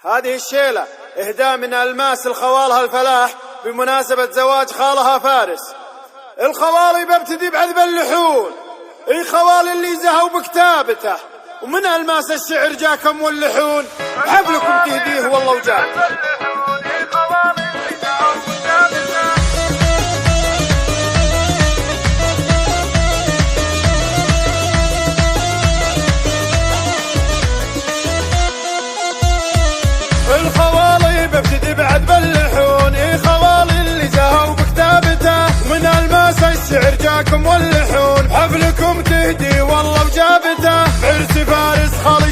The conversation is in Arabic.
هذه الشيلة إهداء من ألماس الخوالها الفلاح بمناسبة زواج خالها فارس. الخوالي ببتدي بعذب اللحون، اي خوالي اللي زهوا بكتابته، ومن ألماس الشعر جاكم واللحون حبلكم تهديه والله وجاب. الخوالي ببتدي بعذب اللحون، اي خوالي اللي زهوا بكتابته، من ألماس الشعر جاكم واللحون حفلكم تهدي والله وجابته. عرس فارس خالي